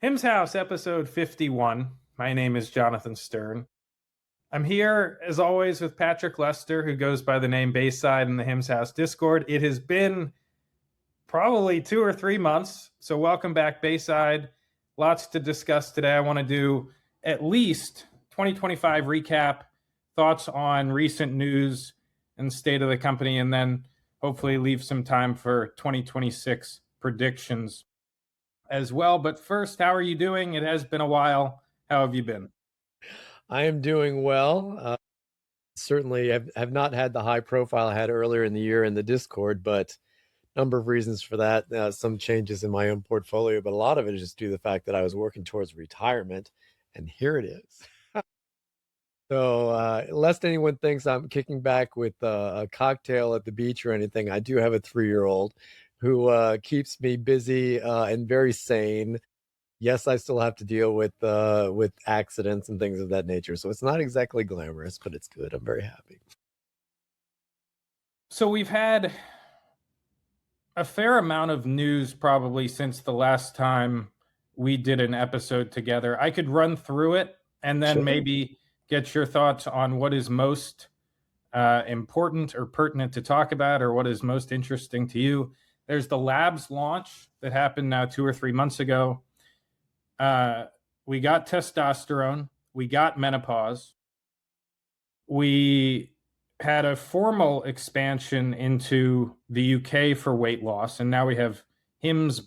Him's House, episode 51. My name is Jonathan Stern. I'm here, as always, with Patrick Lester, who goes by the name Bayside in the Him's House Discord. It has been probably 2 or 3 months, so welcome back, Bayside. Lots to discuss today. I want to do at least 2025 recap, thoughts on recent news and state of the company, and then hopefully leave some time for 2026 predictions as well. But first, how are you doing? It has been a while. How have you been? I am doing well. Certainly have not had the high profile I had earlier in the year in the Discord, but number of reasons for that. Some changes in my own portfolio, but a lot of it is just due to the fact that I was working towards retirement, and here it is. So, lest anyone thinks I'm kicking back with a cocktail at the beach or anything, I do have a 3-year-old who keeps me busy and very sane. Yes, I still have to deal with accidents and things of that nature. So it's not exactly glamorous, but it's good. I'm very happy. So we've had a fair amount of news probably since the last time we did an episode together. I could run through it and then Sure. maybe get your thoughts on what is most important or pertinent to talk about, or what is most interesting to you. There's the labs launch that happened now 2 or 3 months ago. We got testosterone, we got menopause, we had a formal expansion into the UK for weight loss, and now we have Hims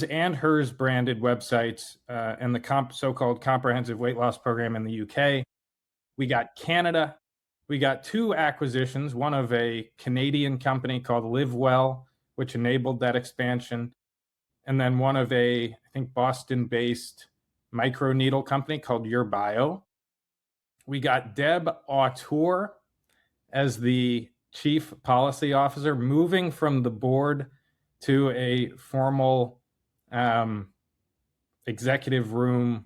and Hers branded websites and the so-called comprehensive weight loss program in the UK. We got Canada. We got 2 acquisitions, one of a Canadian company called Live Well, which enabled that expansion, and then one of a, I think, Boston-based microneedle company called Your Bio. We got Deb Autor as the chief policy officer, moving from the board to a formal executive room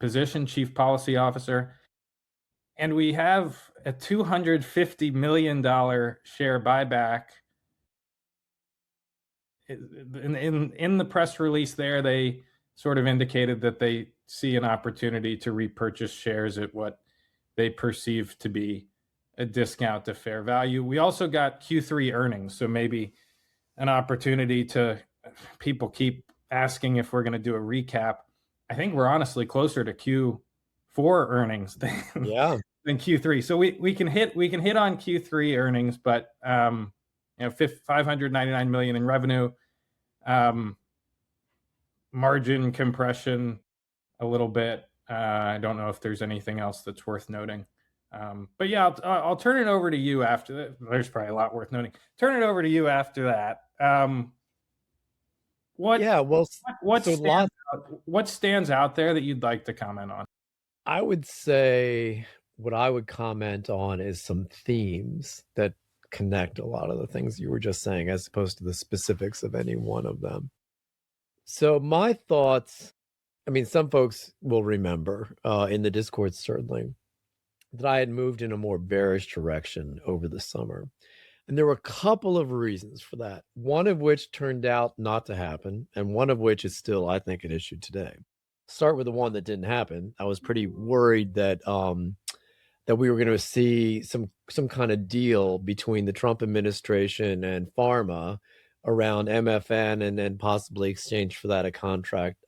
position, chief policy officer. And we have a $250 million share buyback. In the press release there, they sort of indicated that they see an opportunity to repurchase shares at what they perceive to be a discount to fair value. We also got Q3 earnings, so maybe an opportunity to, people keep asking if we're going to do a recap. I think we're honestly closer to Q4 earnings than Q3. So we can hit on Q3 earnings, but $599 million in revenue, margin compression a little bit. I don't know if there's anything else that's worth noting. But yeah, I'll turn it over to you after that. There's probably a lot worth noting. Turn it over to you after that. What stands out there that you'd like to comment on? I would say what I would comment on is some themes that connect a lot of the things you were just saying, as opposed to the specifics of any one of them. So my thoughts, I mean, some folks will remember in the Discord, certainly, that I had moved in a more bearish direction over the summer. And there were a couple of reasons for that, one of which turned out not to happen, and one of which is still, I think, an issue today. Start with the one that didn't happen. I was pretty worried that that we were going to see some kind of deal between the Trump administration and pharma around MFN, and then possibly exchange for that a contract,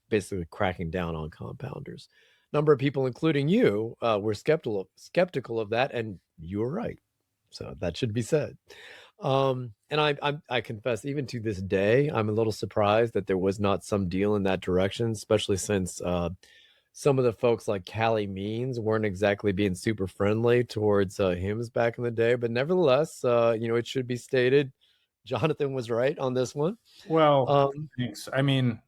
basically cracking down on compounders. A number of people, including you, were skeptical of that, and you were right. So that should be said. And I confess, even to this day, I'm a little surprised that there was not some deal in that direction, especially since some of the folks like Callie Means weren't exactly being super friendly towards Hims back in the day. But nevertheless, it should be stated, Jonathan was right on this one. Well, thanks. I mean,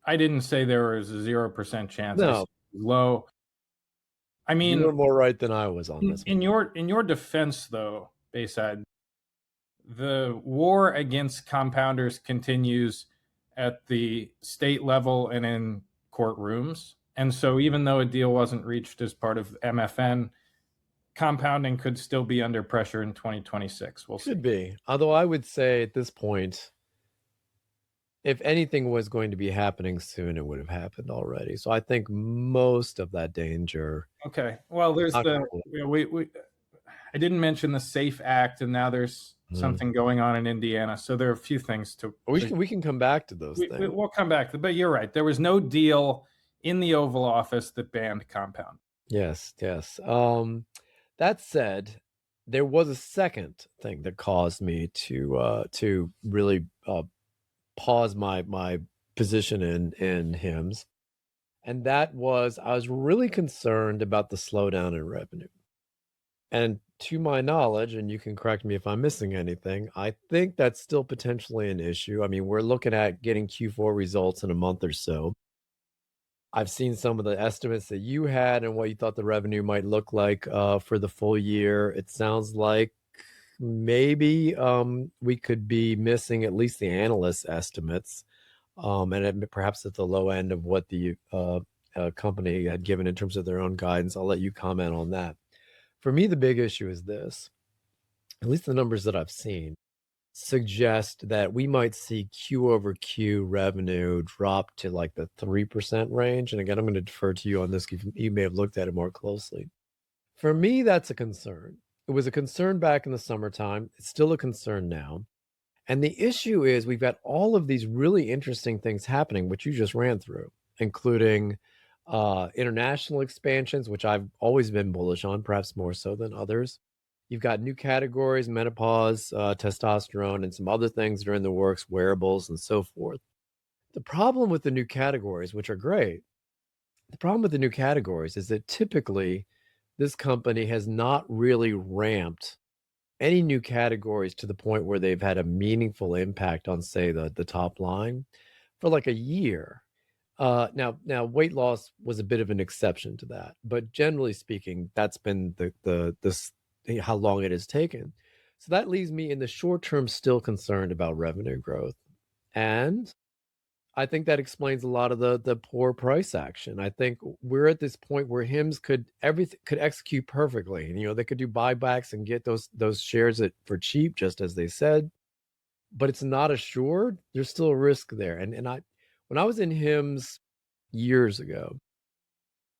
I didn't say there was a 0% chance. No, low. I mean, you were more right than I was on this. In your defense, though, Bayside, the war against compounders continues at the state level and in courtrooms. And so even though a deal wasn't reached as part of MFN, compounding could still be under pressure in 2026. We'll see. Should be. Although I would say at this point, if anything was going to be happening soon, it would have happened already. So I think most of that danger. Okay. Well, there's Not the gonna- we I didn't mention the SAFE Act, and now there's something going on in Indiana. So there are a few things to. We can come back to those things. We'll come back to, but you're right. There was no deal in the Oval Office that banned compound. Yes, yes. That said, there was a second thing that caused me to really pause my position in HIMSS, and that was I was really concerned about the slowdown in revenue. And to my knowledge, and you can correct me if I'm missing anything, I think that's still potentially an issue. I mean, we're looking at getting Q4 results in a month or so. I've seen some of the estimates that you had and what you thought the revenue might look like for the full year. It sounds like maybe we could be missing at least the analyst estimates, and perhaps at the low end of what the company had given in terms of their own guidance. I'll let you comment on that. For me, the big issue is this, at least the numbers that I've seen suggest that we might see Q over Q revenue drop to like the 3% range. And again, I'm going to defer to you on this. You may have looked at it more closely. For me, that's a concern. It was a concern back in the summertime. It's still a concern now. And the issue is we've got all of these really interesting things happening, which you just ran through, including international expansions, which I've always been bullish on, perhaps more so than others. You've got new categories, menopause, testosterone, and some other things that are in the works, wearables, and so forth. The problem with the new categories, which are great, the problem with the new categories is that typically this company has not really ramped any new categories to the point where they've had a meaningful impact on, say, the top line for like a year. Now, weight loss was a bit of an exception to that, but generally speaking, that's been how long it has taken. So that leaves me in the short term still concerned about revenue growth, and I think that explains a lot of the poor price action. I think we're at this point where HIMSS could execute perfectly, and they could do buybacks and get those shares for cheap, just as they said, but it's not assured. There's still a risk there, and when I was in HIMSS years ago,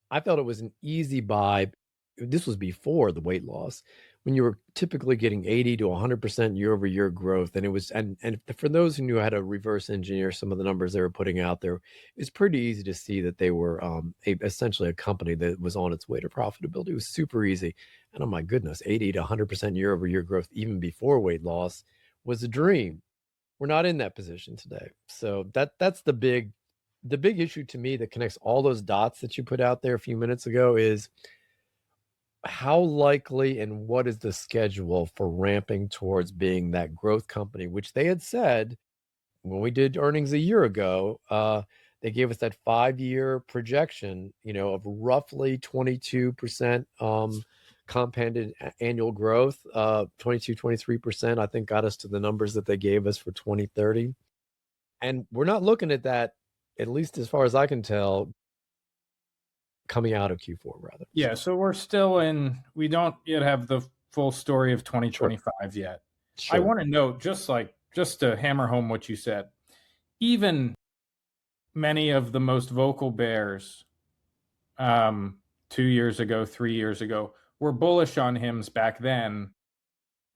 I felt it was an easy buy. This was before the weight loss, when you were typically getting 80 to 100% year over year growth. And it was, and for those who knew how to reverse engineer some of the numbers they were putting out there, it's pretty easy to see that they were essentially a company that was on its way to profitability. It was super easy. And oh my goodness, 80 to 100% year over year growth, even before weight loss, was a dream. We're not in that position today. So that's the big issue to me that connects all those dots that you put out there a few minutes ago is how likely and what is the schedule for ramping towards being that growth company, which they had said when we did earnings a year ago. They gave us that 5-year projection, of roughly 22% compounded annual growth, 22, 23%, I think got us to the numbers that they gave us for 2030. And we're not looking at that, at least as far as I can tell, coming out of Q4 rather. Yeah, so we're still we don't yet have the full story of 2025 yet. Sure. I want to note, just to hammer home what you said, even many of the most vocal bears 2 years ago, 3 years ago, were bullish on HIMSS back then,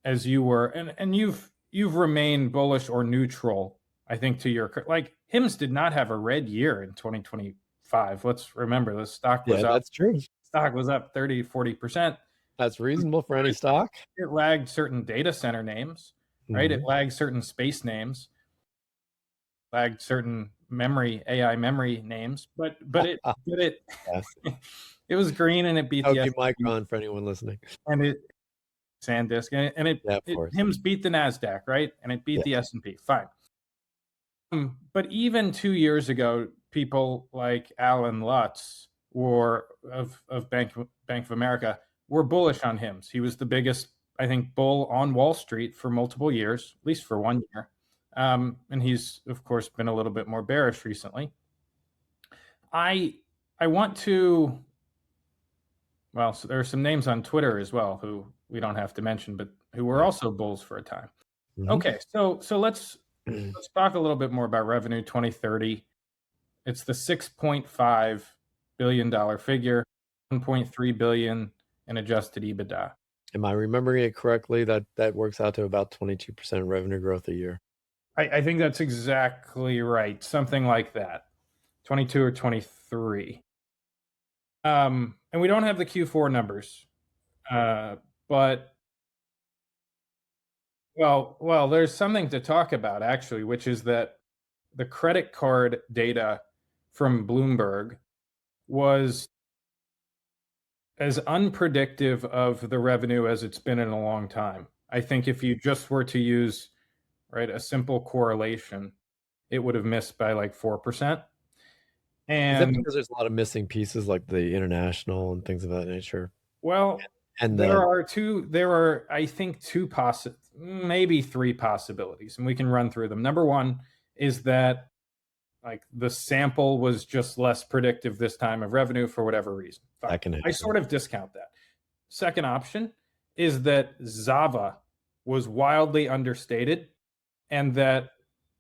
as you were, and you've remained bullish or neutral, I think, to your, like, HIMSS did not have a red year in 2025. Let's remember, the stock was up. That's true. Stock was up 30, 40%. That's reasonable for any stock. It lagged certain data center names, right? It lagged certain space names, lagged certain AI memory names, but it Yes. it was green, and it beat the S&P. Micron for anyone listening. And it SanDisk, and it HIMSS beat the NASDAQ, right? And it beat the S&P. Fine. But even 2 years ago, people like Alan Lutz of Bank of America were bullish on HIMSS. He was the biggest, I think, bull on Wall Street for multiple years, at least for 1 year. And he's, of course, been a little bit more bearish recently. I want to well, so there are some names on Twitter as well who we don't have to mention, but who were also bulls for a time. Okay, so let's talk a little bit more about revenue 2030. It's the $6.5 billion figure, 1.3 billion in adjusted EBITDA. Am I remembering it correctly? That works out to about 22% revenue growth a year. I think that's exactly right. Something like that. 22 or 23. And we don't have the Q4 numbers. But well, there's something to talk about actually, which is that the credit card data from Bloomberg was as unpredictive of the revenue as it's been in a long time. I think if you just were to use a simple correlation, it would have missed by like 4%. Is that And because there's a lot of missing pieces like the international and things of that nature? well, And there are I think maybe three possibilities, and we can run through them. Number one is that like the sample was just less predictive this time of revenue for whatever reason. I sort of discount that. Second option is that Zava was wildly understated, and that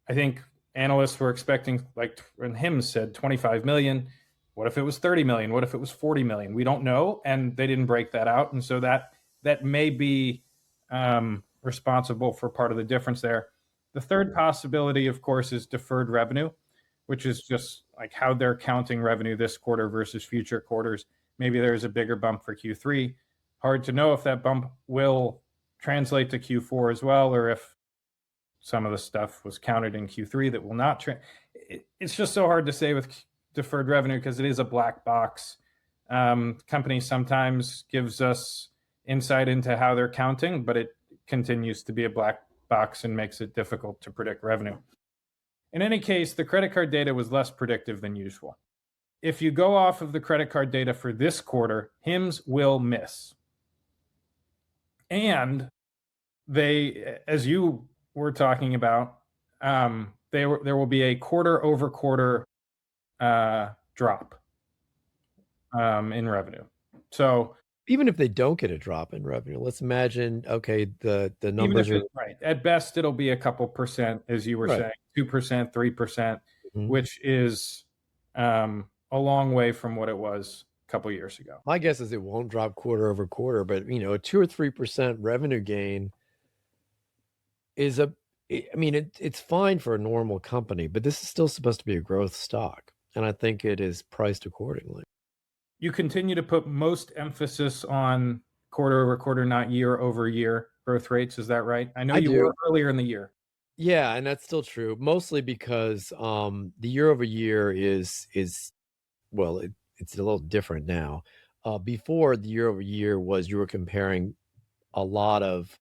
I think analysts were expecting, like when Hims said 25 million. What if it was 30 million? What if it was 40 million? We don't know, and they didn't break that out, and so that may be responsible for part of the difference there. The third possibility, of course, is deferred revenue, which is just like how they're counting revenue this quarter versus future quarters. Maybe there's a bigger bump for Q3. Hard to know if that bump will translate to Q4 as well, or if some of the stuff was counted in Q3 that will not. It's just so hard to say with deferred revenue because it is a black box. Company sometimes gives us insight into how they're counting, but it continues to be a black box and makes it difficult to predict revenue. In any case, the credit card data was less predictive than usual. If you go off of the credit card data for this quarter, Hims will miss. And they, as you were talking about, there will be a quarter-over-quarter drop in revenue. So even if they don't get a drop in revenue, let's imagine, okay, the numbers are right. At best, it'll be a couple percent, as you were saying, 2%, 3%, which is a long way from what it was a couple years ago. My guess is it won't drop quarter over quarter, but a 2 or 3% revenue gain is it's fine for a normal company, but this is still supposed to be a growth stock, and I think it is priced accordingly. You continue to put most emphasis on quarter over quarter, not year over year growth rates. Is that right? I know you were earlier in the year. Yeah, and that's still true, mostly because the year over year is well, it's a little different now. Before, the year over year was you were comparing a lot of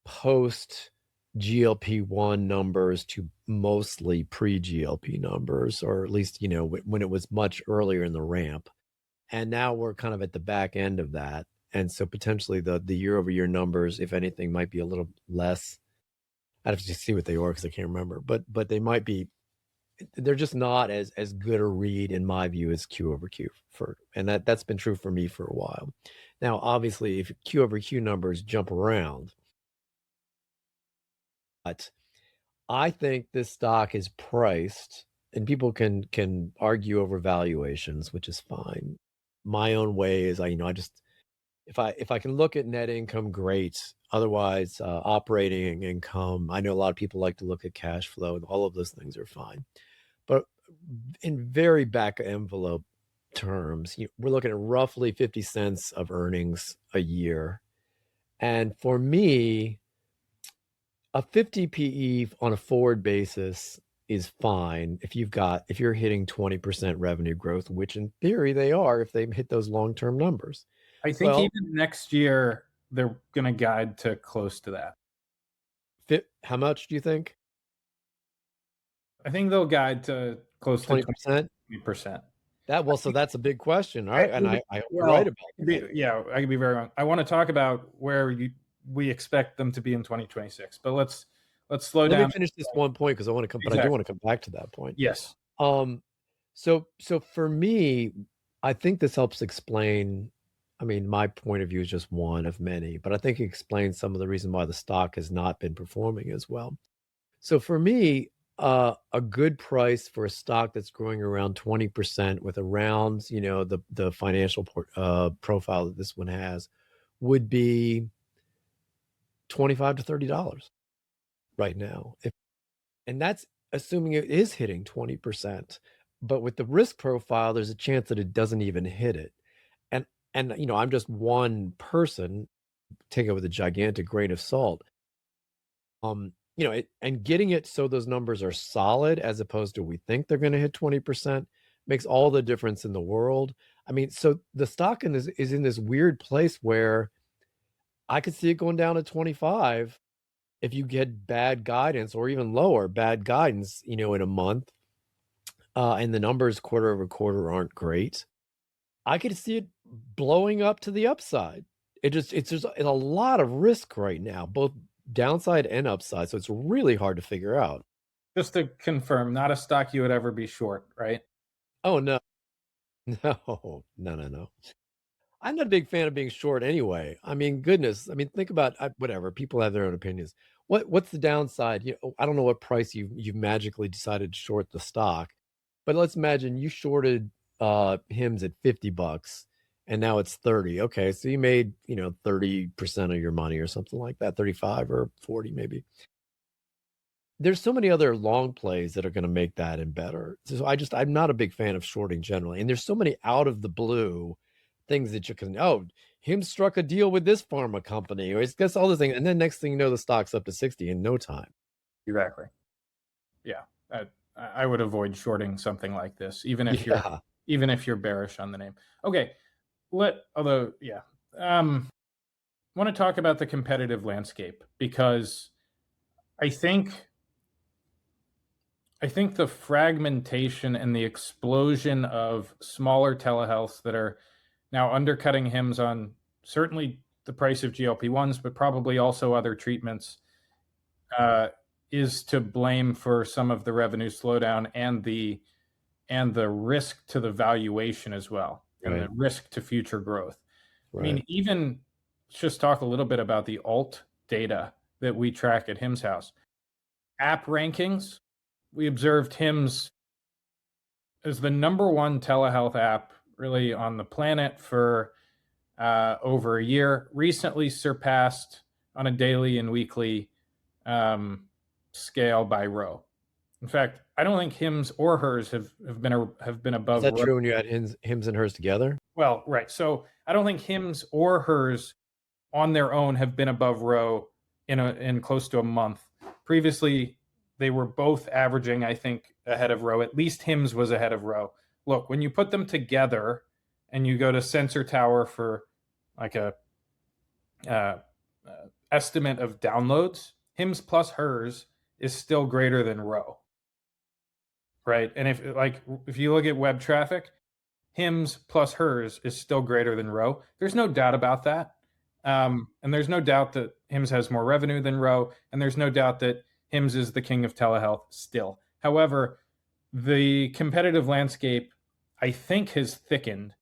post GLP-1 numbers to mostly pre-GLP numbers, or at least when it was much earlier in the ramp. And now we're kind of at the back end of that, and so potentially the year over year numbers, if anything, might be a little less. I'd have to see what they are because I can't remember, but they might be. They're just not as good a read in my view as Q over Q, and that's been true for me for a while. Now, obviously, if Q over Q numbers jump around, but I think this stock is priced, and people can argue over valuations, which is fine. My own way is I just if I can look at net income, great. Otherwise, operating income. I know a lot of people like to look at cash flow, and all of those things are fine. But in very back envelope terms, we're looking at roughly 50 cents of earnings a year. And for me, a 50 PE on a forward basis is fine if you're hitting 20% revenue growth, which in theory they are if they hit those long-term numbers. I think even next year they're going to guide to close to that. How much do you think? I think they'll guide to close 20%? to 20%. So that's a big question. All right. And I hope you're right about that. Yeah, I could be very wrong. I want to talk about where we expect them to be in 2026, but let's slow down. Let me finish this one point because I want to come, but I do want to come back to that point. Yes. So for me, I think this helps explain. I mean, my point of view is just one of many, but I think it explains some of the reason why the stock has not been performing as well. So for me, a good price for a stock that's growing around 20% with around, the financial profile that this one has would be 25 to $30 right now. And that's assuming it is hitting 20%. But with the risk profile, there's a chance that it doesn't even hit it. And I'm just one person, take it with a gigantic grain of salt. And getting it so those numbers are solid as opposed to we think they're going to hit 20% makes all the difference in the world. I mean, so the stock is in this weird place where I could see it going down to 25 if you get bad guidance, or even lower bad guidance, in a month, and the numbers quarter over quarter aren't great. I could see it blowing up to the upside. It's just a lot of risk right now, both downside and upside. So it's really hard to figure out. Just to confirm, not a stock you would ever be short, right? Oh no, no. I'm not a big fan of being short anyway. I mean, goodness. I mean, think about whatever. People have their own opinions. What's the downside? I don't know what price you've magically decided to short the stock, but let's imagine you shorted Hims at $50 and now it's 30. Okay, so you made 30% of your money or something like that, 35 or 40 maybe. There's so many other long plays that are going to make that and better. So I'm not a big fan of shorting generally, and there's so many out of the blue things that you can, him struck a deal with this pharma company, or it's just all this thing, and then next thing you know, the stock's up to 60 in no time. Exactly. Yeah, I would avoid shorting something like this, even if you're bearish on the name. Okay, want to talk about the competitive landscape, because I think the fragmentation and the explosion of smaller telehealths that are now undercutting Hims on certainly the price of GLP-1s, but probably also other treatments, is to blame for some of the revenue slowdown and the risk to the valuation as well, and the risk to future growth. Right. I mean, even just talk a little bit about the alt data that we track at Hims House. App rankings, we observed Hims as the number one telehealth app really on the planet for over a year, recently surpassed on a daily and weekly scale by Row. In fact, I don't think Hims or Hers have been above. Is that true when you add Hims and Hers together? Well, right. So I don't think Hims or Hers on their own have been above Row in close to a month. Previously, they were both averaging, I think, ahead of Row. At least Hims was ahead of Row. Look, when you put them together and you go to Sensor Tower for like a estimate of downloads, Hims plus Hers is still greater than Row. Right? And if you look at web traffic, Hims plus Hers is still greater than Row. There's no doubt about that. And there's no doubt that Hims has more revenue than Row, and there's no doubt that Hims is the king of telehealth still. However, the competitive landscape, I think, has thickened.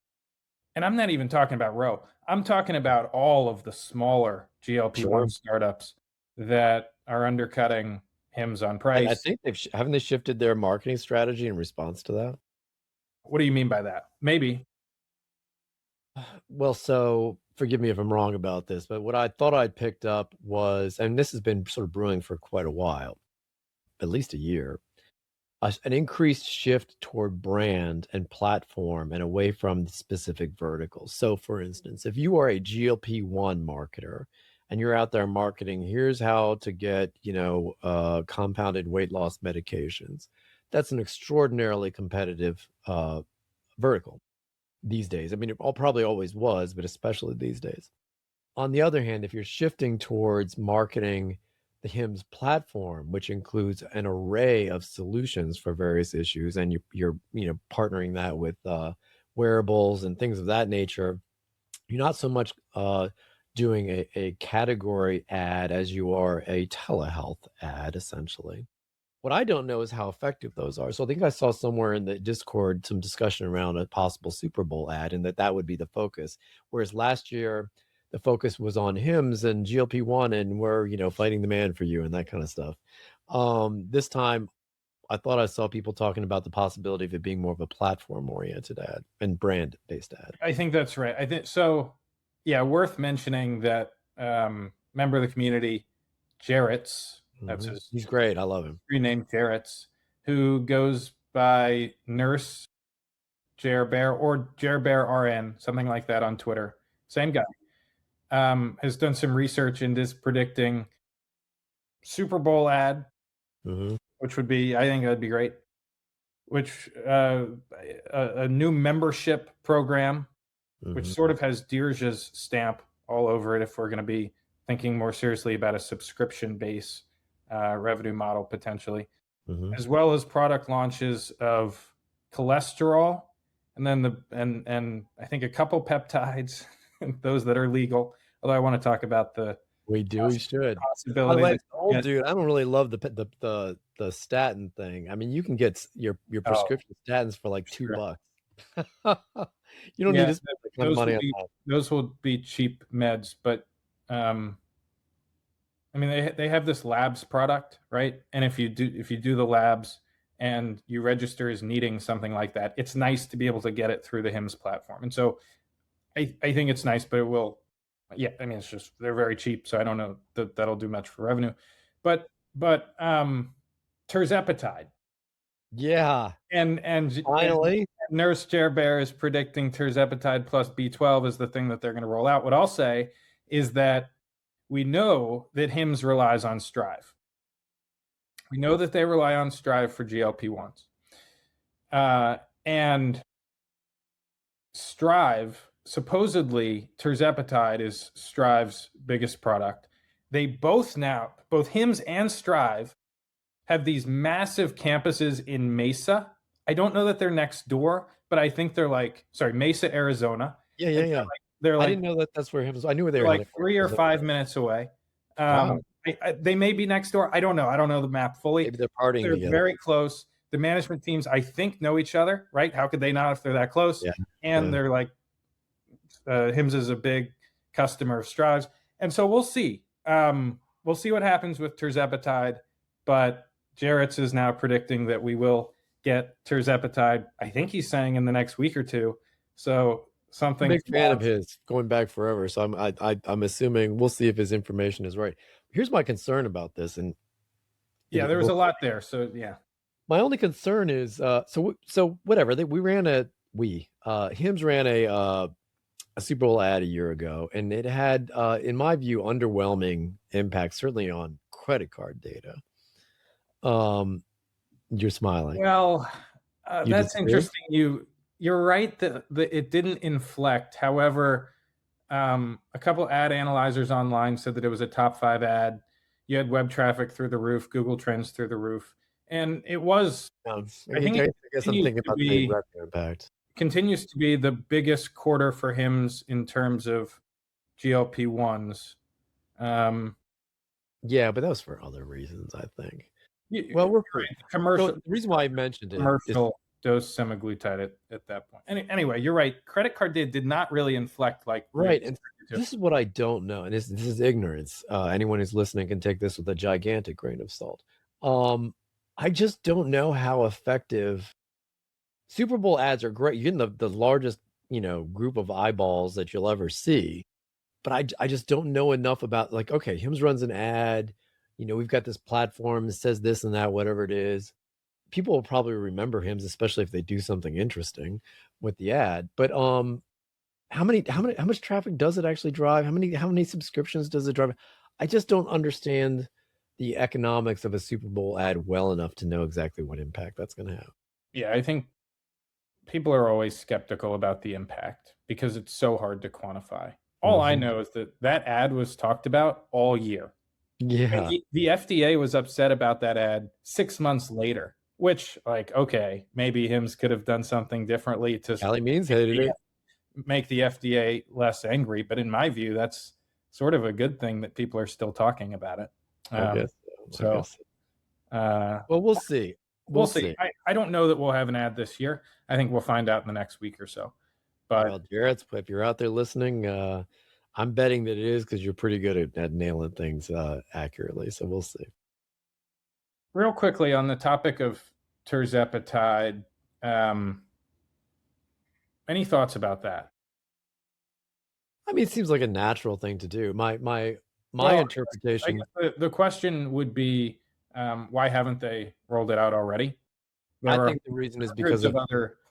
And I'm not even talking about Row. I'm talking about all of the smaller GLP-1 startups that are undercutting Hims on price. I think haven't they shifted their marketing strategy in response to that? What do you mean by that? Maybe. Well, so forgive me if I'm wrong about this, but what I thought I'd picked up was, and this has been sort of brewing for quite a while, at least a year, an increased shift toward brand and platform and away from specific verticals. So for instance, if you are a GLP-1 marketer and you're out there marketing, here's how to get, compounded weight loss medications, that's an extraordinarily competitive vertical these days. I mean, it probably always was, but especially these days. On the other hand, if you're shifting towards marketing the Hims platform, which includes an array of solutions for various issues, and you're partnering that with wearables and things of that nature, you're not so much doing a category ad as you are a telehealth ad, essentially. What I don't know is how effective those are. So I think I saw somewhere in the Discord some discussion around a possible Super Bowl ad, and that would be the focus. Whereas last year, the focus was on hymns and GLP-1, and we're fighting the man for you and that kind of stuff. This time, I thought I saw people talking about the possibility of it being more of a platform-oriented ad and brand-based ad. I think that's right. I think so. Yeah, worth mentioning that member of the community, Jarrett's. That's his. He's great. I love him. Renamed Jarrett's, who goes by Nurse Jer Bear or Jer Bear RN, something like that on Twitter. Same guy. Has done some research and is predicting Super Bowl ad, which would be, I think that'd be great. Which a new membership program, which sort of has Dirge's stamp all over it. If we're going to be thinking more seriously about a subscription-based revenue model potentially, as well as product launches of cholesterol, and then and I think a couple peptides, those that are legal. Although I want to talk about the we should possibility. Dude, I don't really love the statin thing. I mean, you can get your prescription statins for like $2. You don't need to spend that kind of money on that. Those will be cheap meds, but I mean, they have this labs product, right? And if you do the labs and you register as needing something like that, it's nice to be able to get it through the HIMSS platform. And so I think it's nice, but it will, yeah, I mean, it's just, they're very cheap. So I don't know that that'll do much for revenue, but Tirzepatide. Yeah. And finally, Nurse Jer Bear is predicting Tirzepatide plus B12 is the thing that they're going to roll out. What I'll say is that we know that HIMSS relies on Strive. We know that they rely on Strive for GLP-1s. And Strive, supposedly, Tirzepatide is Strive's biggest product. They both HIMSS and Strive have these massive campuses in Mesa. I don't know that they're next door, but I think they're Mesa, Arizona. Yeah. They're like, I didn't know that that's where HIMSS. I knew where they were. Like 3 or 5 minutes away. Wow. They may be next door. I don't know. I don't know the map fully. Maybe they're partying together. Very close. The management teams, I think, know each other, right? How could they not if they're that close? Yeah. And they're like, HIMSS is a big customer of Strive's. And so we'll see. We'll see what happens with Tirzepatide. But Jarrett's is now predicting that we will get Tirzepatide, I think he's saying in the next week or two. So something. I'm a big fan of his, going back forever. So I'm assuming we'll see if his information is right. Here's my concern about this, and there was a lot there. So yeah, my only concern is so whatever HIMSS ran a Super Bowl ad a year ago, and it had, in my view, underwhelming impact, certainly on credit card data. You're smiling. Well, that's interesting. You're right that it didn't inflect. However, a couple ad analyzers online said that it was a top 5 ad. You had web traffic through the roof, Google Trends through the roof, and it was. I guess I'm thinking about the revenue impact. Continues to be the biggest quarter for HIMSS in terms of GLP-1s. Yeah, but that was for other reasons, I think. Well, we're commercial. So the reason why I mentioned it, commercial dose semaglutide at that point. Anyway, you're right. Credit card did not really inflect like right. And this is what I don't know, and this is ignorance. Anyone who's listening can take this with a gigantic grain of salt. I just don't know how effective Super Bowl ads are. Great. You're getting the largest group of eyeballs that you'll ever see, but I just don't know enough about, like, okay, HIMSS runs an ad. We've got this platform that says this and that, whatever it is. People will probably remember HIMSS, especially if they do something interesting with the ad. But how much traffic does it actually drive? How many subscriptions does it drive? I just don't understand the economics of a Super Bowl ad well enough to know exactly what impact that's going to have. Yeah, I think people are always skeptical about the impact because it's so hard to quantify. All I know is that ad was talked about all year. Yeah. The FDA was upset about that ad 6 months later, which, like, okay, maybe HIMSS could have done something differently to make the FDA less angry. But in my view, that's sort of a good thing that people are still talking about it. I guess so. Well, we'll see. We'll see. I don't know that we'll have an ad this year. I think we'll find out in the next week or so. But well, Jarrett, if you're out there listening, I'm betting that it is because you're pretty good at nailing things accurately. So we'll see. Real quickly on the topic of Tirzepatide, any thoughts about that? I mean, it seems like a natural thing to do. My interpretation. I guess the question would be, why haven't they rolled it out already? I think the reason is because of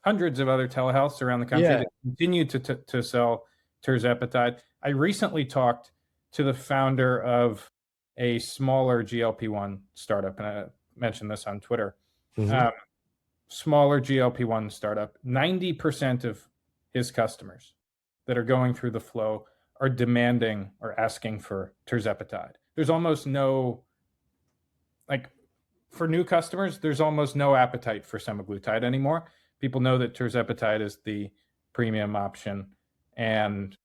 hundreds of other telehealths around the country that continue to sell Tirzepatide. I recently talked to the founder of a smaller GLP-1 startup, and I mentioned this on Twitter. Smaller GLP-1 startup. 90% of his customers that are going through the flow are demanding or asking for Tirzepatide. There's almost no, for new customers, there's almost no appetite for semaglutide anymore. People know that Tirzepatide is the premium option. And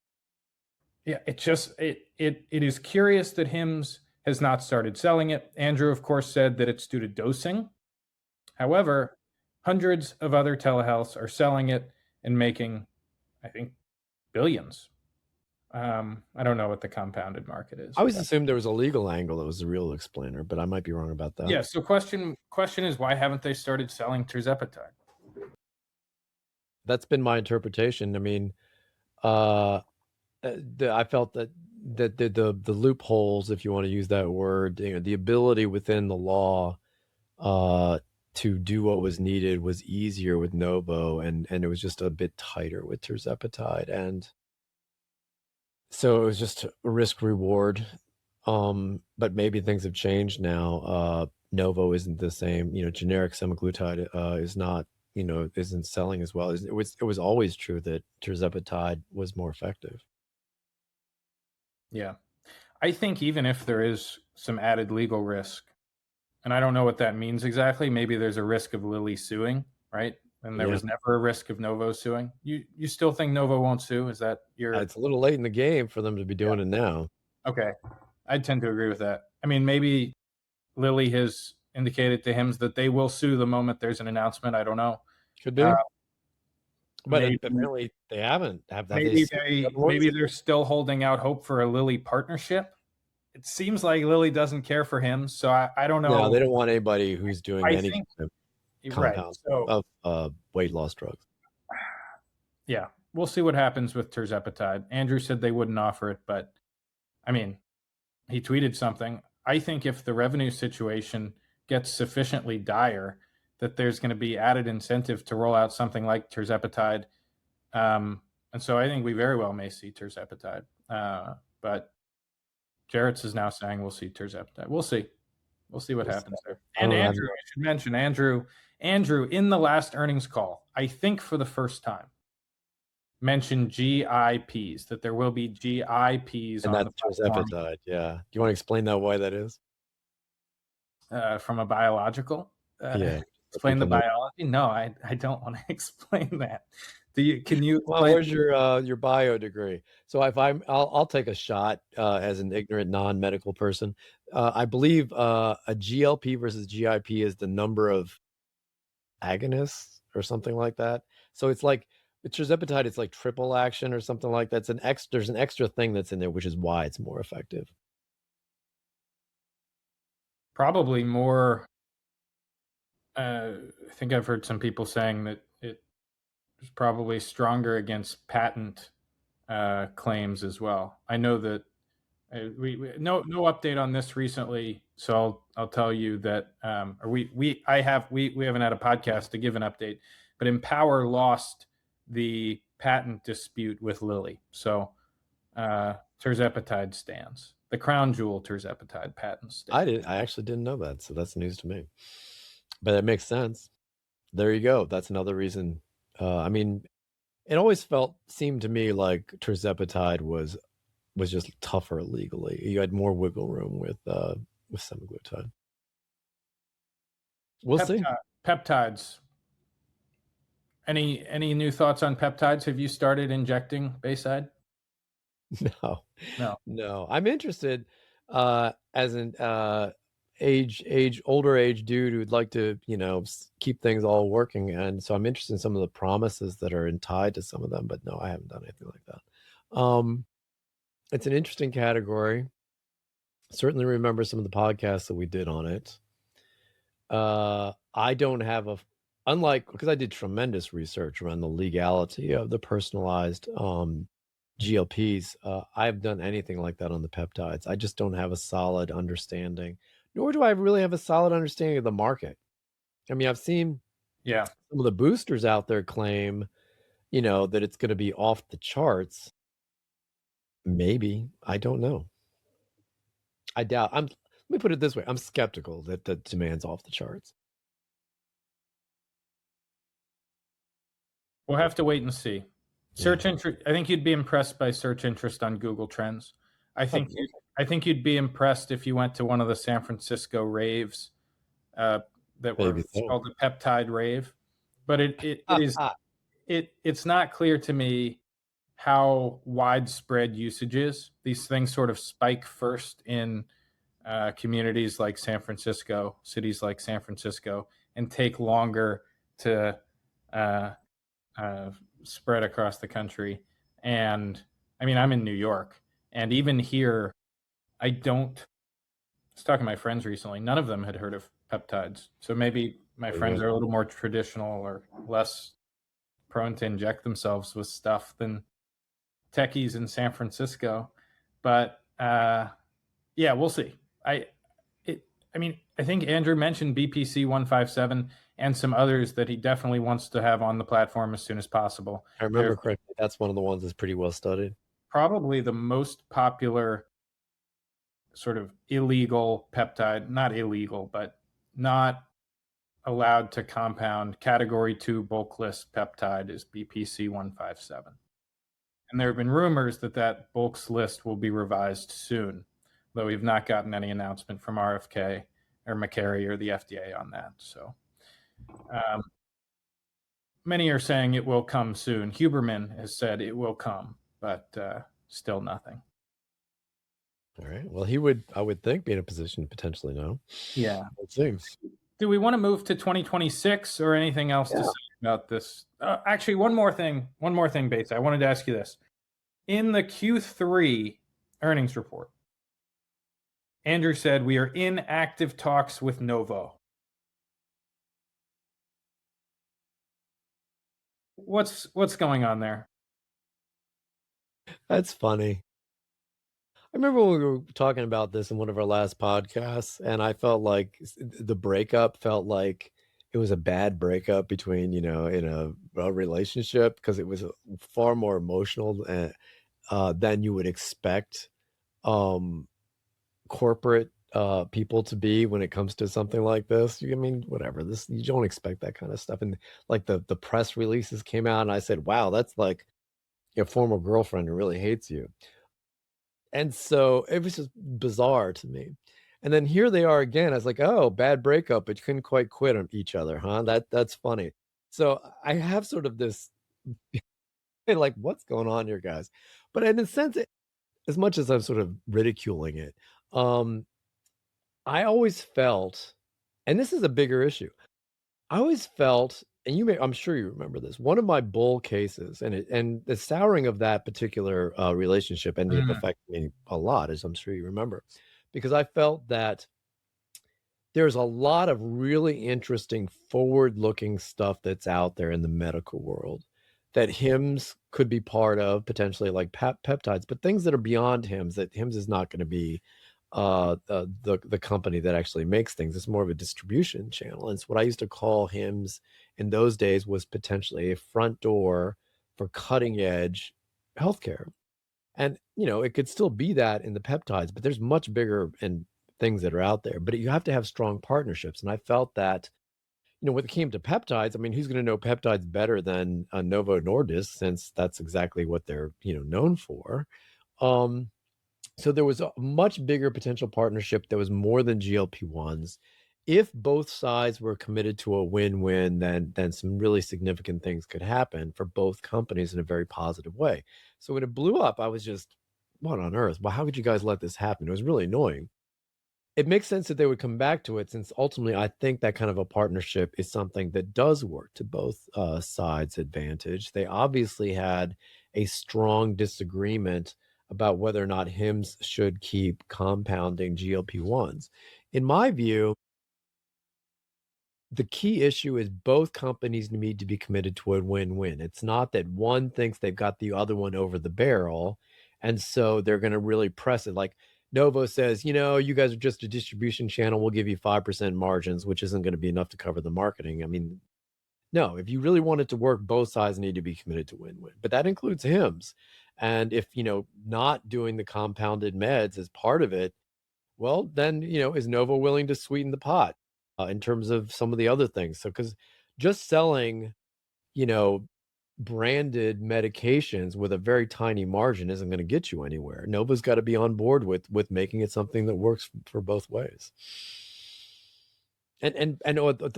yeah, it is curious that Hims has not started selling it. Andrew, of course, said that it's due to dosing. However, hundreds of other telehealths are selling it and making, I think, billions. I don't know what the compounded market is. I always assumed there was a legal angle that was the real explainer, but I might be wrong about that. Yeah. So question is, why haven't they started selling Tirzepatide? That's been my interpretation. I mean, I felt that the loopholes, if you want to use that word, the ability within the law to do what was needed was easier with Novo, and it was just a bit tighter with Tirzepatide, and so it was just a risk reward. But maybe things have changed now. Novo isn't the same. Generic semaglutide is not. Isn't selling as well. It was always true that Tirzepatide was more effective. Yeah, I think even if there is some added legal risk, and I don't know what that means exactly. Maybe there's a risk of Lilly suing, right? And there was never a risk of Novo suing. You still think Novo won't sue? Is that your? It's a little late in the game for them to be doing it now. Okay, I tend to agree with that. I mean, maybe Lilly has indicated to Hims that they will sue the moment there's an announcement. I don't know. Could be. But apparently they haven't. Maybe they're still holding out hope for a Lilly partnership. It seems like Lilly doesn't care for him, so I don't know. No, they don't want anybody who's doing any compound of weight loss drugs. Yeah, we'll see what happens with Tirzepatide. Andrew said they wouldn't offer it, but I mean, he tweeted something. I think if the revenue situation gets sufficiently dire, that there's going to be added incentive to roll out something like Tirzepatide. And so I think we very well may see Tirzepatide. But Jarrett's is now saying we'll see Tirzepatide. We'll see. We'll see what happens there. And Andrew, I should mention, Andrew, in the last earnings call, I think for the first time, mentioned GIPs, that there will be GIPs and on the Tirzepatide. Yeah. Do you want to explain why that is? From a biological? Explain the biology? No, I don't want to explain that. Can you? Well, where's your bio degree? So if I'll take a shot as an ignorant non-medical person. I believe a GLP versus GIP is the number of agonists or something like that. So it's like with Tirzepatide, it's like triple action or something like that. There's an extra thing that's in there, which is why it's more effective. Probably more. I think I've heard some people saying that it is probably stronger against patent claims as well. I know that we no update on this recently, so I'll tell you that we haven't had a podcast to give an update, but Empower lost the patent dispute with Lilly, so Tirzepatide stands. The crown jewel Tirzepatide patent stands. I actually didn't know that, so that's news to me. But that makes sense. There you go. That's another reason. I mean, it always seemed to me like Tirzepatide was just tougher legally. You had more wiggle room with semaglutide. We'll see. Peptides. Any new thoughts on peptides? Have you started injecting Bayside? No. I'm interested as an older age dude who'd like to, keep things all working. And so I'm interested in some of the promises that are tied to some of them, but no, I haven't done anything like that. It's an interesting category. Certainly remember some of the podcasts that we did on it. I don't have because I did tremendous research around the legality of the personalized GLPs. I haven't done anything like that on the peptides. I just don't have a solid understanding, nor do I really have a solid understanding of the market. I mean, I've seen some of the boosters out there claim, that it's going to be off the charts. Maybe. I don't know. I doubt. Let me put it this way. I'm skeptical that the demand's off the charts. We'll have to wait and see. Search interest. I think you'd be impressed by search interest on Google Trends. I think you'd be impressed if you went to one of the San Francisco raves that were called the Peptide rave. But it's not clear to me how widespread usage is. These things sort of spike first in communities like San Francisco, cities like San Francisco, and take longer to spread across the country. And I mean, I'm in New York, and even here, I was talking to my friends recently. None of them had heard of peptides. So maybe my friends are a little more traditional or less prone to inject themselves with stuff than techies in San Francisco. But yeah, we'll see. I think Andrew mentioned BPC 157 and some others that he definitely wants to have on the platform as soon as possible. I remember correctly. That's one of the ones that's pretty well studied. Probably the most popular sort of illegal peptide, not illegal, but not allowed to compound category 2 bulk list peptide is BPC 157. And there have been rumors that bulks list will be revised soon, though we've not gotten any announcement from RFK or McCary or the FDA on that. So many are saying it will come soon. Huberman has said it will come, but still nothing. All right. Well, he would, I would think, be in a position to potentially know. Yeah. It seems. Do we want to move to 2026 or anything else to say about this? Actually, one more thing, Bates. I wanted to ask you this. In the Q3 earnings report, Andrew said we are in active talks with Novo. What's going on there? That's funny. I remember when we were talking about this in one of our last podcasts, and I felt like the breakup felt like it was a bad breakup between, in a relationship, because it was far more emotional than you would expect corporate people to be when it comes to something like this. I mean, whatever, you don't expect that kind of stuff. And like the press releases came out, and I said, wow, that's like your former girlfriend who really hates you. And so it was just bizarre to me. And then here they are again. I was like, oh, bad breakup, but you couldn't quite quit on each other, huh? That's funny. So I have sort of this like, what's going on here, guys? But in a sense, as much as I'm sort of ridiculing it, I always felt, and this is a bigger issue, I always felt, and I'm sure you remember this, one of my bull cases, and the souring of that particular relationship ended up affecting me a lot, as I'm sure you remember, because I felt that there's a lot of really interesting forward-looking stuff that's out there in the medical world that HIMSS could be part of, potentially, like peptides, but things that are beyond HIMSS, that HIMSS is not going to be the company that actually makes things. It's more of a distribution channel. And it's what I used to call HIMSS in those days was potentially a front door for cutting edge healthcare. And, it could still be that in the peptides, but there's much bigger and things that are out there, but you have to have strong partnerships. And I felt that, when it came to peptides, I mean, who's going to know peptides better than Novo Nordisk, since that's exactly what they're, known for. So there was a much bigger potential partnership that was more than GLP-1s. If both sides were committed to a win-win, then some really significant things could happen for both companies in a very positive way. So when it blew up, I was just, what on earth? Well, how could you guys let this happen? It was really annoying. it makes sense that they would come back to it, since ultimately I think that kind of a partnership is something that does work to both sides' advantage. They obviously had a strong disagreement about whether or not Hims should keep compounding GLP-1s. In my view, the key issue is both companies need to be committed to a win-win. It's not that one thinks they've got the other one over the barrel, and so they're going to really press it. Like Novo says, you guys are just a distribution channel. We'll give you 5% margins, which isn't going to be enough to cover the marketing. I mean, no, if you really want it to work, both sides need to be committed to win-win. But that includes Hims. And if, not doing the compounded meds is part of it, well, then, is Novo willing to sweeten the pot in terms of some of the other things? So, because just selling, you know, branded medications with a very tiny margin isn't going to get you anywhere. Novo's got to be on board with making it something that works for both ways. And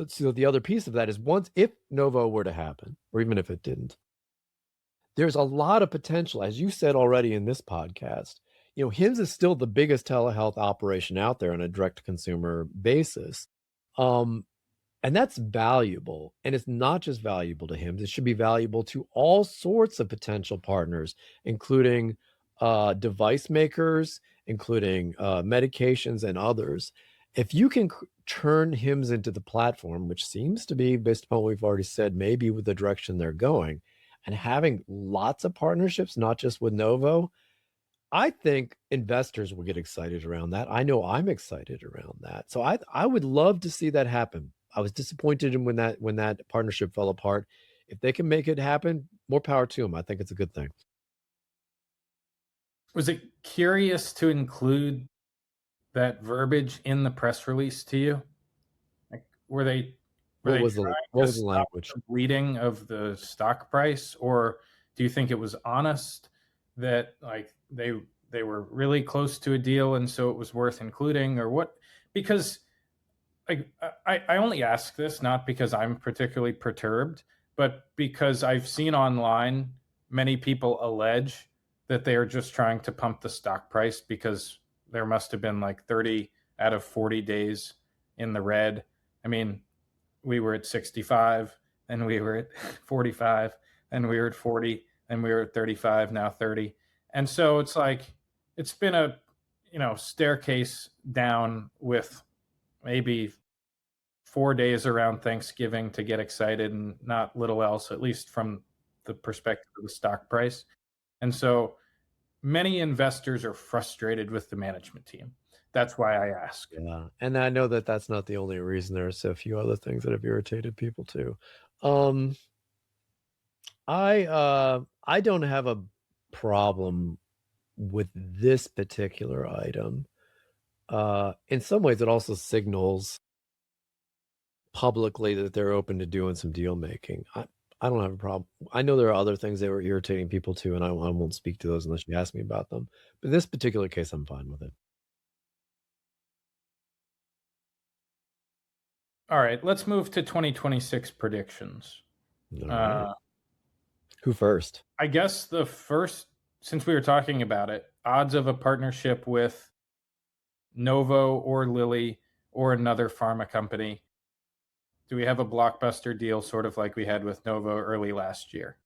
so the other piece of that is, if Novo were to happen, or even if it didn't, there's a lot of potential, as you said already in this podcast. Hims is still the biggest telehealth operation out there on a direct consumer basis. And that's valuable. And it's not just valuable to Hims, it should be valuable to all sorts of potential partners, including device makers, including medications and others. If you can turn Hims into the platform, which seems to be, based upon what we've already said, maybe with the direction they're going, and having lots of partnerships, not just with Novo, I think investors will get excited around that. I know I'm excited around that. So I would love to see that happen. I was disappointed in when that partnership fell apart. If they can make it happen, more power to them. I think it's a good thing. Was it curious to include that verbiage in the press release to you? Like, were they What was the stop language? the bleeding of the stock price, or do you think it was honest that like they were really close to a deal and so it was worth including, or what? Because like I only ask this not because I'm particularly perturbed, but because I've seen online many people allege that they are just trying to pump the stock price because there must have been like 30 out of 40 days in the red. I mean, we were at 65, and we were at 45, and we were at 40, and we were at 35, now 30. And so it's like it's been a staircase down with maybe 4 days around Thanksgiving to get excited and not little else, at least from the perspective of the stock price. And so many investors are frustrated with the management team. That's why I ask. Yeah, and I know that that's not the only reason. There's a few other things that have irritated people too. I don't have a problem with this particular item. In some ways, it also signals publicly that they're open to doing some deal making. I don't have a problem. I know there are other things that were irritating people too, and I won't speak to those unless you ask me about them. But in this particular case, I'm fine with it. All right, let's move to 2026 predictions. All right. Who first? I guess the first, since we were talking about it, odds of a partnership with Novo or Lilly or another pharma company. Do we have a blockbuster deal sort of like we had with Novo early last year?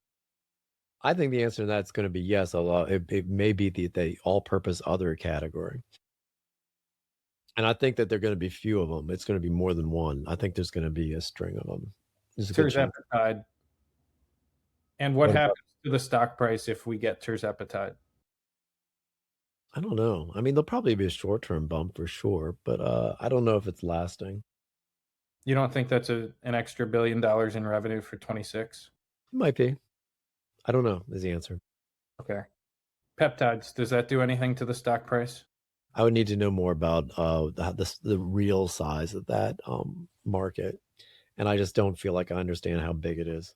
I think the answer to that's going to be yes, although it may be the all-purpose other category. And I think that there are going to be few of them. It's going to be more than one. I think there's going to be a string of them. Tirzepatide. And what happens to the stock price if we get Tirzepatide? I don't know. I mean, there'll probably be a short-term bump for sure, but I don't know if it's lasting. You don't think that's an extra $1 billion in revenue for 26? It might be. I don't know is the answer. Okay. Peptides, does that do anything to the stock price? I would need to know more about the real size of that market, and I just don't feel like I understand how big it is.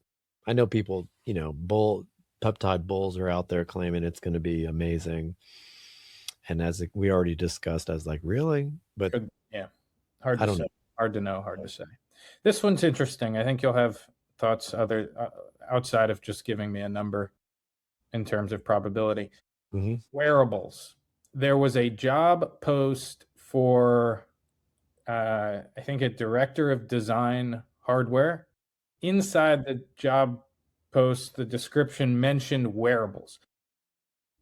I know people, peptide bulls are out there claiming it's going to be amazing, and as we already discussed, I was like, really? But yeah, hard to say. Hard to say. This one's interesting. I think you'll have thoughts outside of just giving me a number in terms of probability. Mm-hmm. Wearables. There was a job post for, I think, a director of design hardware. Inside the job post, the description mentioned wearables.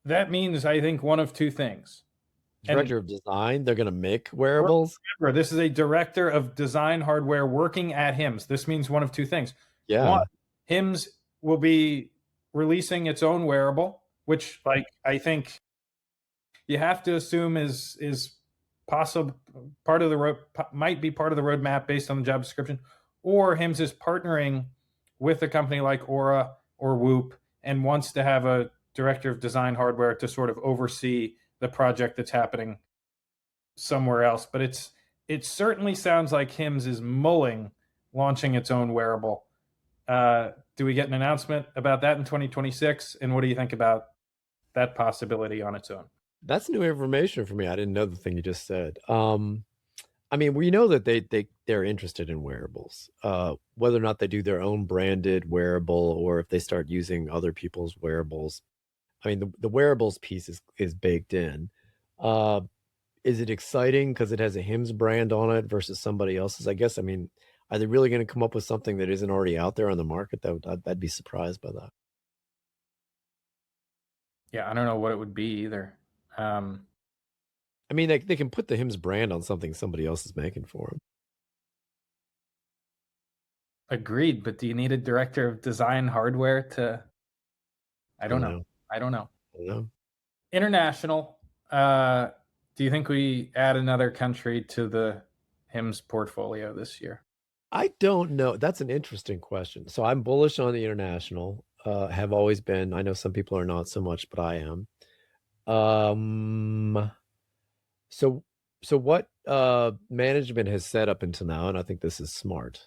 That means, I think, one of two things. And Director of design, they're going to make wearables? remember, this is a director of design hardware working at HIMSS. This means one of two things. Yeah. One, HIMSS will be releasing its own wearable, which, like, I think you have to assume is possible part of the might be part of the roadmap based on the job description, or HIMSS is partnering with a company like Aura or Whoop and wants to have a director of design hardware to sort of oversee the project that's happening somewhere else. But it certainly sounds like HIMSS is mulling launching its own wearable. Do we get an announcement about that in 2026? And what do you think about that possibility on its own? That's new information for me. I didn't know the thing you just said. I mean, we know that they're interested in wearables. Whether or not they do their own branded wearable or if they start using other people's wearables. I mean, the wearables piece is baked in. Is it exciting because it has a HIMSS brand on it versus somebody else's? I guess. I mean, are they really going to come up with something that isn't already out there on the market? I'd be surprised by that. Yeah, I don't know what it would be either. I mean, they can put the HIMSS brand on something somebody else is making for them. Agreed, but do you need a director of design hardware to? I don't know. I don't know. International. Do you think we add another country to the HIMSS portfolio this year? I don't know. That's an interesting question. So I'm bullish on the international. Have always been. I know some people are not so much, but I am. So what management has said up until now, and I think this is smart.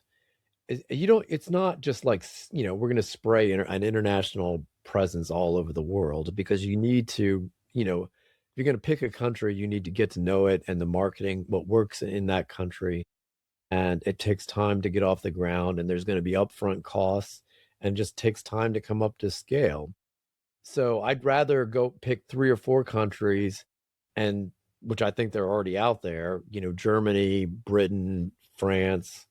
It's not just like, we're going to spray an international presence all over the world, because you need to, if you're going to pick a country, you need to get to know it and the marketing, what works in that country. And it takes time to get off the ground, and there's going to be upfront costs, and just takes time to come up to scale. So I'd rather go pick 3 or 4 countries, and which I think they're already out there, Germany, Britain, France,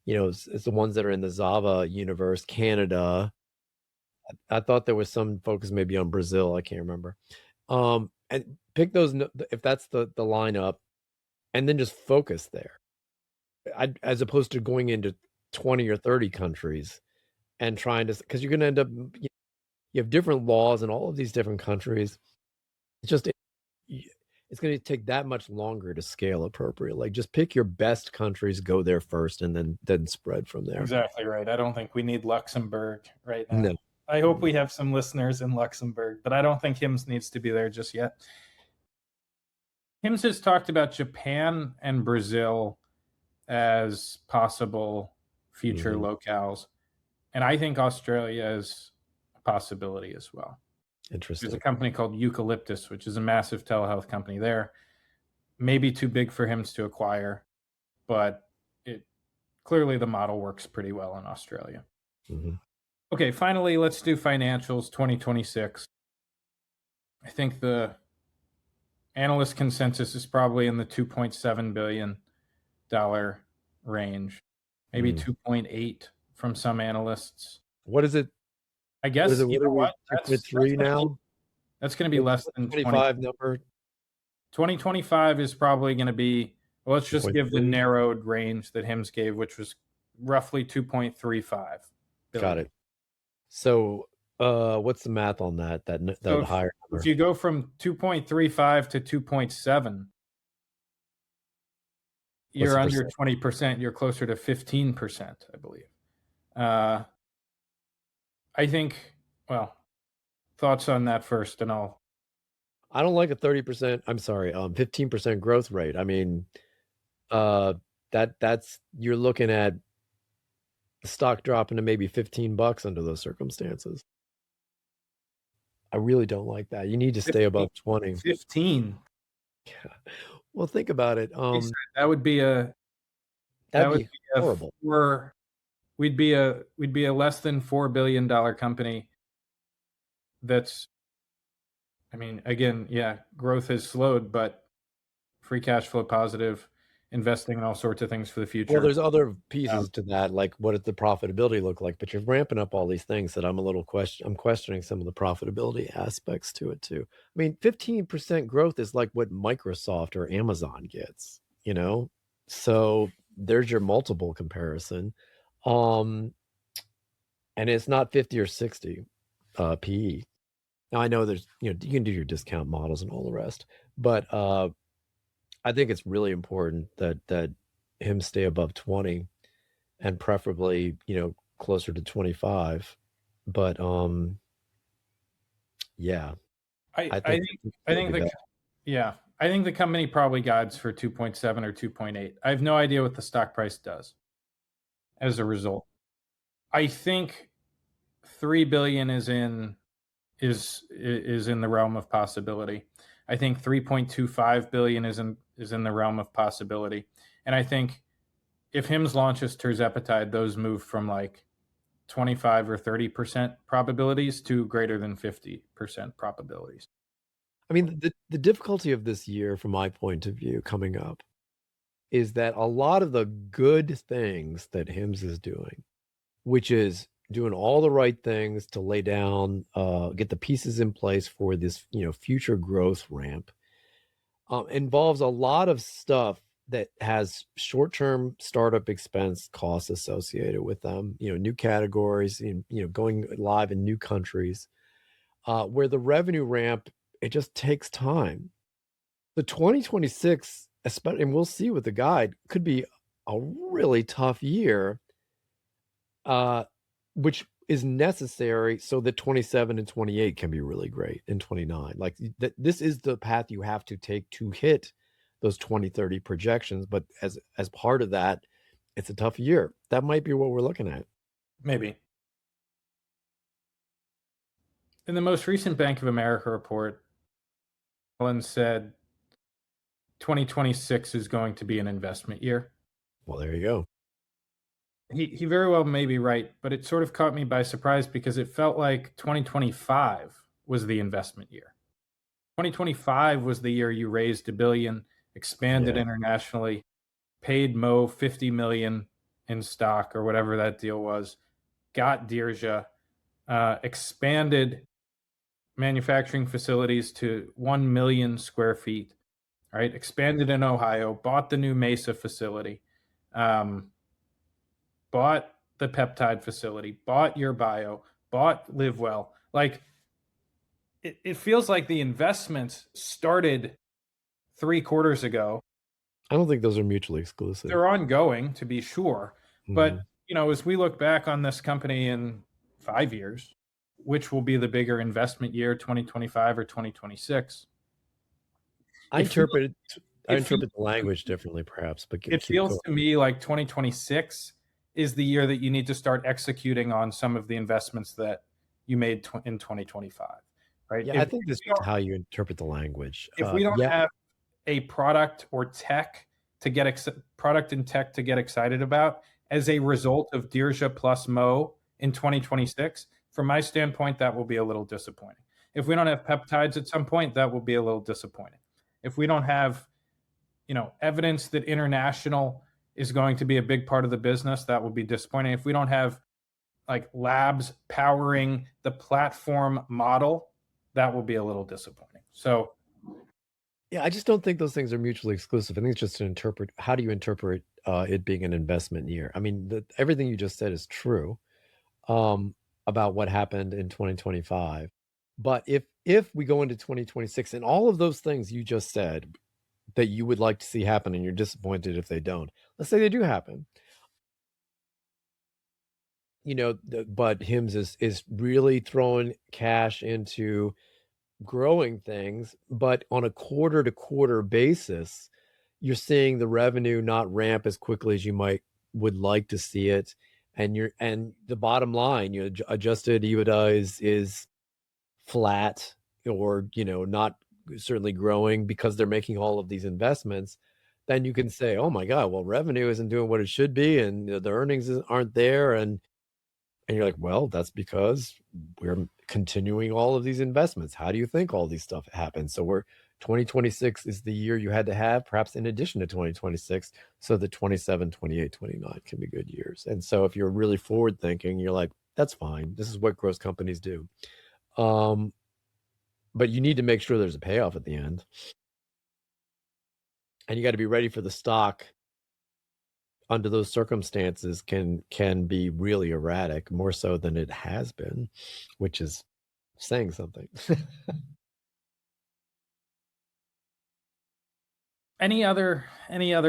it's the ones that are in the Zava universe, Canada. I thought there was some focus maybe on Brazil. I can't remember. And pick those, if that's the lineup, and then just focus there. As opposed to going into 20 or 30 countries and trying to, because you're going to end up, you have different laws in all of these different countries. It's going to take that much longer to scale appropriately. Like, just pick your best countries, go there first, and then spread from there. Exactly right. I don't think we need Luxembourg right now. No. I hope we have some listeners in Luxembourg, but I don't think HIMSS needs to be there just yet. HIMSS has talked about Japan and Brazil as possible future locales, and I think Australia is a possibility as well. Interesting. There's a company called Eucalyptus, which is a massive telehealth company there. Maybe too big for HIMSS to acquire, but clearly the model works pretty well in Australia. Okay, finally, let's do financials 2026. I think the analyst consensus is probably in the $2.7 billion range, maybe 2.8 from some analysts. What is it? I guess, you know what? That's 3 now? That's going to be less than 25 number. 2025 is probably going to be, well, let's just give the narrowed range that HIMSS gave, which was roughly 2.35 billion. Got it. So what's the math on that So higher number? If you go from 2.35 to 2.7, you're under 20%. You're closer to 15%, I believe. I think, well, thoughts on that first, and I don't like a 30%, I'm sorry, 15% growth rate. I mean, that's you're looking at the stock dropping to maybe $15 under those circumstances. I really don't like that. You need to stay above 20. 15. Yeah. Well, think about it. That would be horrible. We'd be a less than $4 billion company. That's, I mean, again, yeah, growth has slowed, but free cash flow positive, investing in all sorts of things for the future. Well, there's other pieces to that, like what does the profitability look like? But you're ramping up all these things that I'm questioning some of the profitability aspects to it too. I mean, 15% growth is like what Microsoft or Amazon gets, you know? So there's your multiple comparison. And it's not 50 or 60 PE. Now I know there's, you can do your discount models and all the rest, but I think it's really important that him stay above 20 and preferably, closer to 25. But yeah, I I think the company probably guides for 2.7 or 2.8. I have no idea what the stock price does as a result. I think 3 billion is in the realm of possibility. I think 3.25 billion is in the realm of possibility. And I think if Hims launches Tirzepatide, those move from like 25 or 30% probabilities to greater than 50% probabilities. I mean, the difficulty of this year, from my point of view, coming up, is that a lot of the good things that Hims is doing, which is doing all the right things to lay down, get the pieces in place for this, future growth ramp, involves a lot of stuff that has short-term startup expense costs associated with them, new categories, going live in new countries, where the revenue ramp, it just takes time. The 2026, especially, and we'll see with the guide, could be a really tough year, which is necessary so that 27 and 28 can be really great, in 29. Like this is the path you have to take to hit those 2030 projections. But as part of that, it's a tough year. That might be what we're looking at. Maybe. In the most recent Bank of America report, Alan said 2026 is going to be an investment year. Well, there you go. He very well may be right, but it sort of caught me by surprise because it felt like 2025 was the investment year. 2025 was the year you raised $1 billion, expanded internationally, paid Mo 50 million in stock or whatever that deal was, got Dirja, expanded manufacturing facilities to 1 million square feet, right? Expanded in Ohio, bought the new Mesa facility, bought the peptide facility, bought Your Bio, bought LiveWell. Like it feels like the investments started 3 quarters ago. I don't think those are mutually exclusive. They're ongoing, to be sure. But, as we look back on this company in 5 years, which will be the bigger investment year, 2025 or 2026? I interpret the language differently, perhaps, but it feels to me like 2026 is the year that you need to start executing on some of the investments that you made in 2025, right? Yeah, I think this is how you interpret the language. If we don't have a product or tech to get product and tech to get excited about as a result of Dirja plus Mo in 2026, from my standpoint, that will be a little disappointing. If we don't have peptides at some point, that will be a little disappointing. If we don't have, evidence that international is going to be a big part of the business, that will be disappointing. If we don't have like labs powering the platform model, that will be a little disappointing. So yeah, I just don't think those things are mutually exclusive. I think it's just how do you interpret it being an investment year? I mean, everything you just said is true about what happened in 2025. But if we go into 2026 and all of those things you just said that you would like to see happen and you're disappointed if they don't, let's say they do happen, but Hims is really throwing cash into growing things, but on a quarter to quarter basis, you're seeing the revenue not ramp as quickly as you would like to see it. And the bottom line, adjusted EBITDA is flat or, not certainly growing because they're making all of these investments. Then you can say, oh my God, well, revenue isn't doing what it should be. And the earnings aren't there. And you're like, well, that's because we're continuing all of these investments. How do you think all these stuff happens? So 2026 is the year you had to have, perhaps in addition to 2026, so that 27, 28, 29 can be good years. And so if you're really forward thinking, you're like, that's fine. This is what growth companies do. But you need to make sure there's a payoff at the end. And you got to be ready for the stock under those circumstances can be really erratic, more so than it has been, which is saying something. Any other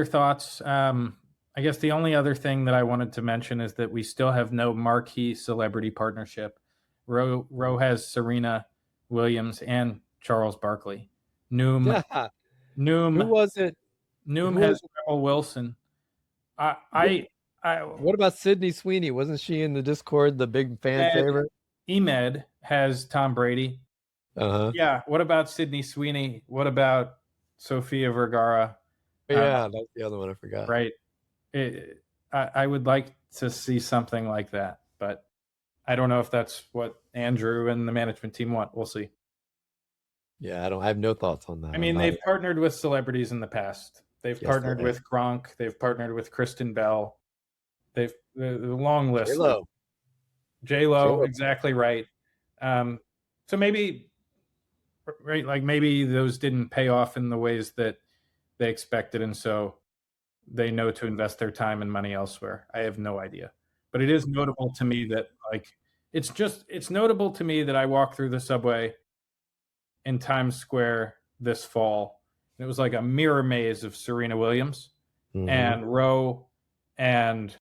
thoughts? I guess the only other thing that I wanted to mention is that we still have no marquee celebrity partnership. Roe has Serena Williams and Charles Barkley. Noom Yeah. Who Noom was it? Noom Who has was it? Rebel Wilson. What, I what about Sydney Sweeney? Wasn't she in the Discord, the big fan favorite? Emed has Tom Brady. Uh-huh. Yeah. What about Sydney Sweeney? What about Sofia Vergara? Yeah, that's the other one I forgot. Right. I would like to see something like that, but I don't know if that's what Andrew and the management team want. We'll see. Yeah, I have no thoughts on that. I mean, they've partnered with celebrities in the past. They've partnered with Gronk. They've partnered with Kristen Bell. The long list. J-Lo. J-Lo, exactly right. So maybe, right, like maybe those didn't pay off in the ways that they expected, and so they know to invest their time and money elsewhere. I have no idea. But it is notable to me that, like, it's notable to me that I walked through the subway in Times Square this fall. And it was like a mirror maze of Serena Williams and Roe, and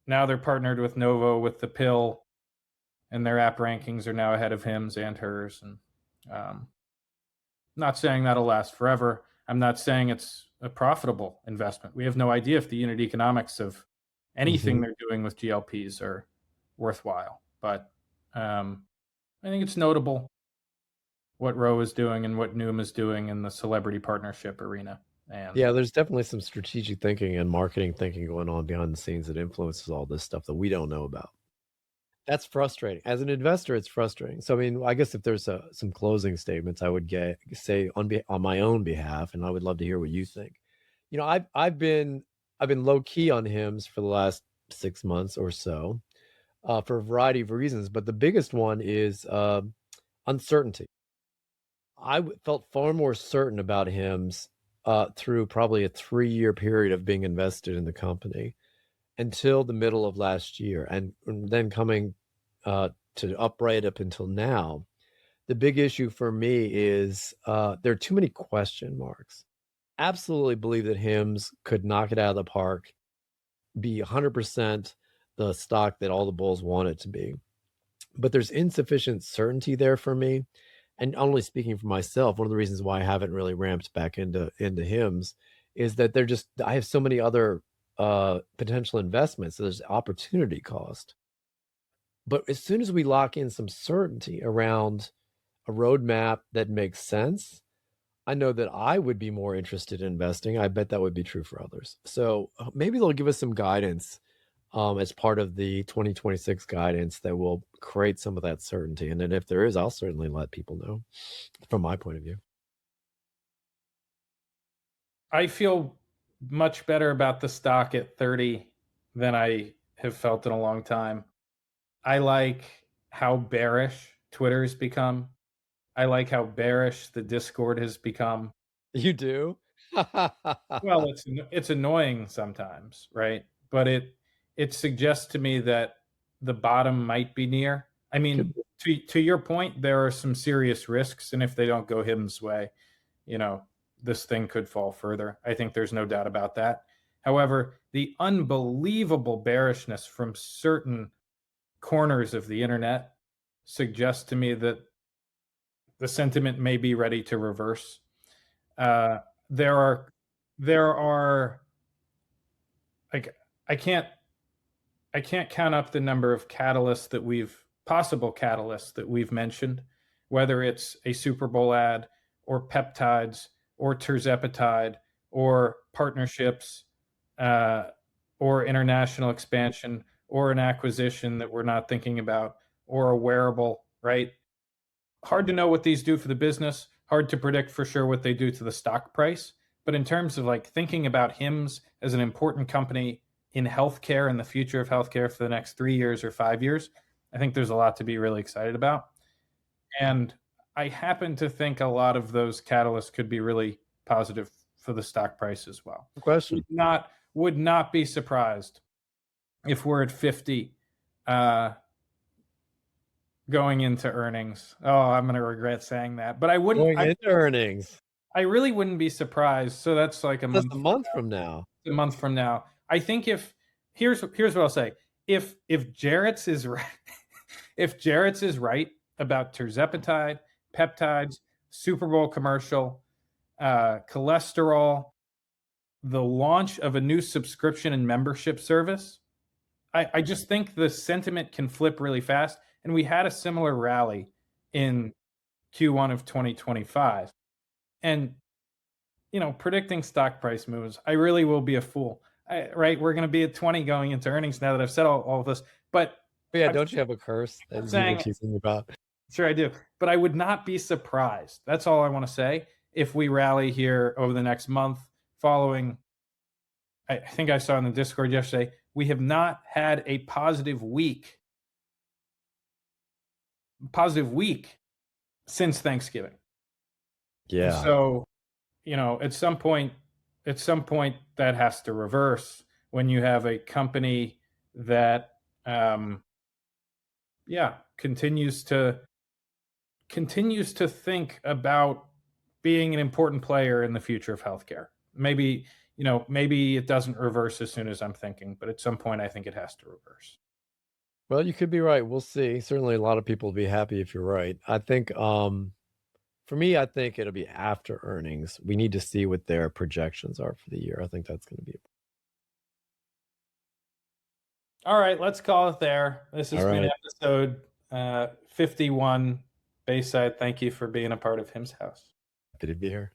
now they're partnered with Novo with the pill, and their app rankings are now ahead of him's and hers. And not saying that'll last forever. I'm not saying it's a profitable investment. We have no idea if the unit economics of anything they're doing with GLPs are worthwhile. But I think it's notable what Roe is doing and what Noom is doing in the celebrity partnership arena. And yeah, there's definitely some strategic thinking and marketing thinking going on behind the scenes that influences all this stuff that we don't know about. That's frustrating. As an investor, it's frustrating. So, I mean, I guess if there's some closing statements, I would say on my own behalf, and I would love to hear what you think. You know, I've been low key on HIMS for the last 6 months or so, for a variety of reasons, but the biggest one is uncertainty. I felt far more certain about HIMS through probably a 3-year period of being invested in the company until the middle of last year, and then coming to upright up until now. The big issue for me is there are too many question marks. Absolutely believe that HIMS could knock it out of the park, be 100% the stock that all the bulls want it to be. But there's insufficient certainty there for me. And only speaking for myself, one of the reasons why I haven't really ramped back into HIMS is that I have so many other potential investments. So there's opportunity cost. But as soon as we lock in some certainty around a roadmap that makes sense, I know that I would be more interested in investing. I bet that would be true for others. So maybe they'll give us some guidance as part of the 2026 guidance that will create some of that certainty. And then if there is, I'll certainly let people know from my point of view. I feel much better about the stock at 30 than I have felt in a long time. I like how bearish Twitter has become. I like how bearish the Discord has become. You do? Well, it's annoying sometimes, right? But it suggests to me that the bottom might be near. I mean, to your point, there are some serious risks, and if they don't go HIM's way, this thing could fall further. I think there's no doubt about that. However, the unbelievable bearishness from certain corners of the internet suggests to me that the sentiment may be ready to reverse. There are like I can't count up the number of possible catalysts that we've mentioned, whether it's a Super Bowl ad or peptides or Tirzepatide or partnerships or international expansion or an acquisition that we're not thinking about or a wearable, right? Hard to know what these do for the business. hard to predict for sure what they do to the stock price. But in terms of like thinking about HIMSS as an important company in healthcare and the future of healthcare for the next 3 years or 5 years, I think there's a lot to be really excited about. And I happen to think a lot of those catalysts could be really positive for the stock price as well. Good question. Would not be surprised if we're at 50 going into earnings. Oh, I'm going to regret saying that, but I wouldn't. Going into earnings. I really wouldn't be surprised. So that's like That's a month from now. A month from now. I think here's what I'll say. If Jarrett's is right, if Jarrett's is right about Tirzepatide, peptides, Super Bowl commercial, cholesterol, the launch of a new subscription and membership service, I just think the sentiment can flip really fast. And we had a similar rally in Q1 of 2025. And, predicting stock price moves, I really will be a fool. Right? We're going to be at 20 going into earnings now that I've said all of this. But yeah, don't you have a curse that you were teasing about? Sure, I do. But I would not be surprised. That's all I want to say. If we rally here over the next month following, I think I saw in the Discord yesterday, we have not had a positive week since Thanksgiving. Yeah. And so, at some point that has to reverse when you have a company that, continues to think about being an important player in the future of healthcare. Maybe it doesn't reverse as soon as I'm thinking, but at some point I think it has to reverse. Well, you could be right. We'll see. Certainly a lot of people will be happy if you're right. I think for me, I think it'll be after earnings. We need to see what their projections are for the year. I think that's going to be all right, let's call it there. This has been episode 51. Bayside, thank you for being a part of HIMSS House. Happy to be here.